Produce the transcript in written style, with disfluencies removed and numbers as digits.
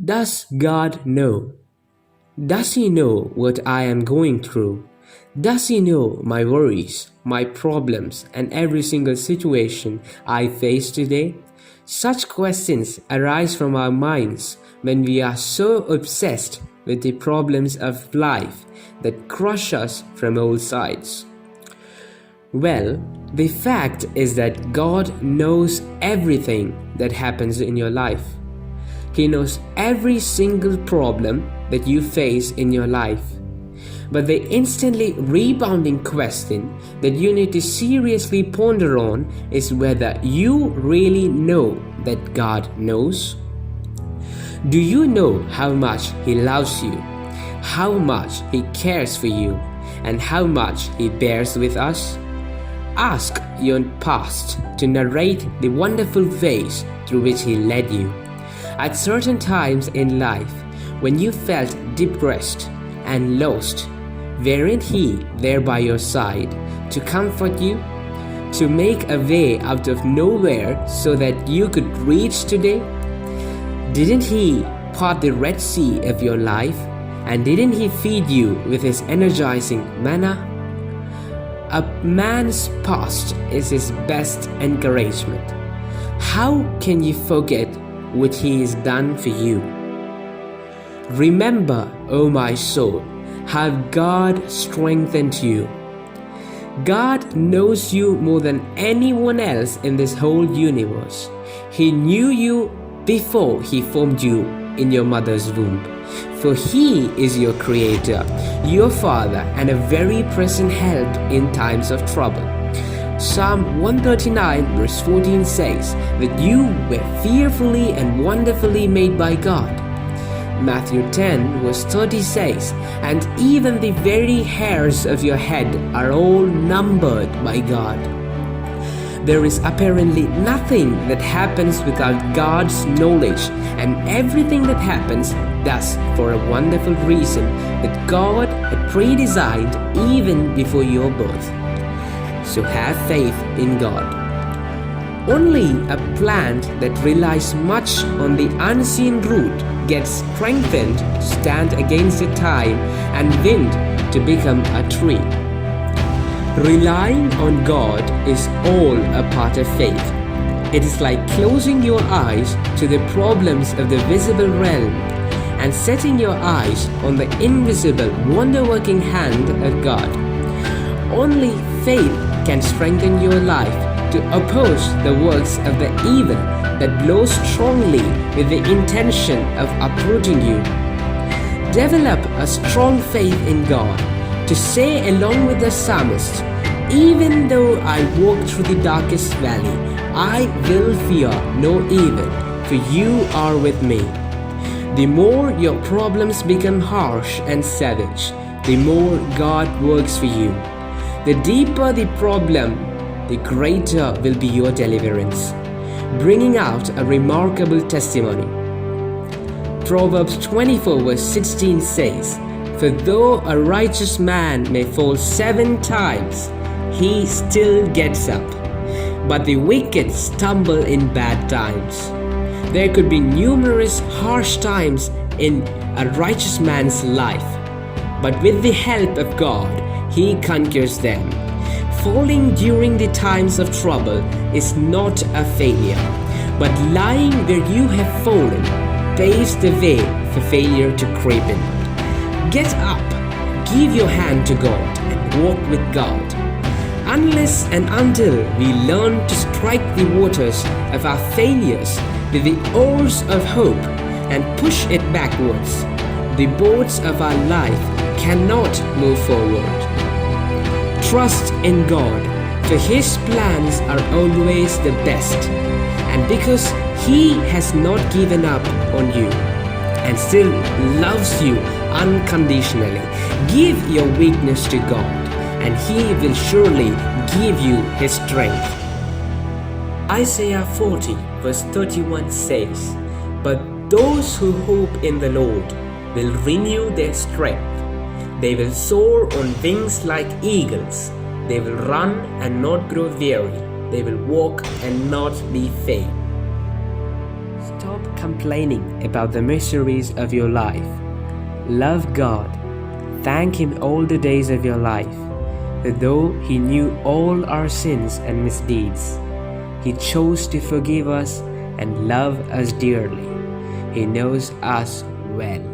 Does God know? Does He know what I am going through? Does He know my worries, my problems, and every single situation I face today? Such questions arise from our minds when we are so obsessed with the problems of life that crush us from all sides. Well, the fact is that God knows everything that happens in your life. He knows every single problem that you face in your life. But the instantly rebounding question that you need to seriously ponder on is whether you really know that God knows. Do you know how much He loves you, how much He cares for you, and how much He bears with us? Ask your past to narrate the wonderful ways through which He led you. At certain times in life, when you felt depressed and lost, weren't He there by your side to comfort you, to make a way out of nowhere so that you could reach today? Didn't He part the Red Sea of your life, and didn't He feed you with His energizing manna? A man's past is his best encouragement. How can you forget what He has done for you? Remember, O my soul, how God strengthened you. God knows you more than anyone else in this whole universe. He knew you before He formed you in your mother's womb. For He is your Creator, your Father, and a very present help in times of trouble. Psalm 139 verse 14 says that you were fearfully and wonderfully made by God. Matthew 10 verse 30 says, and even the very hairs of your head are all numbered by God. There is apparently nothing that happens without God's knowledge, and everything that happens does for a wonderful reason that God had predesigned even before your birth. So have faith in God. Only a plant that relies much on the unseen root gets strengthened to stand against the tide and wind to become a tree. Relying on God is all a part of faith. It is like closing your eyes to the problems of the visible realm and setting your eyes on the invisible, wonder-working hand of God. Only faith can strengthen your life to oppose the works of the evil that blows strongly with the intention of uprooting you. Develop a strong faith in God to say along with the psalmist, even though I walk through the darkest valley, I will fear no evil, for you are with me. The more your problems become harsh and savage, the more God works for you. The deeper the problem, the greater will be your deliverance, bringing out a remarkable testimony. Proverbs 24 verse 16 says, for though a righteous man may fall 7 times, he still gets up, but the wicked stumble in bad times. There could be numerous harsh times in a righteous man's life, but with the help of God, he conquers them. Falling during the times of trouble is not a failure, but lying where you have fallen paves the way for failure to creep in. Get up, give your hand to God, and walk with God. Unless and until we learn to strike the waters of our failures with the oars of hope and push it backwards, the boats of our life cannot move forward. Trust in God, for His plans are always the best, and because He has not given up on you and still loves you unconditionally, give your weakness to God, and He will surely give you His strength. Isaiah 40 verse 31 says, but those who hope in the Lord will renew their strength. They will soar on wings like eagles. They will run and not grow weary. They will walk and not be faint. Stop complaining about the miseries of your life. Love God. Thank Him all the days of your life. Though He knew all our sins and misdeeds, He chose to forgive us and love us dearly. He knows us well.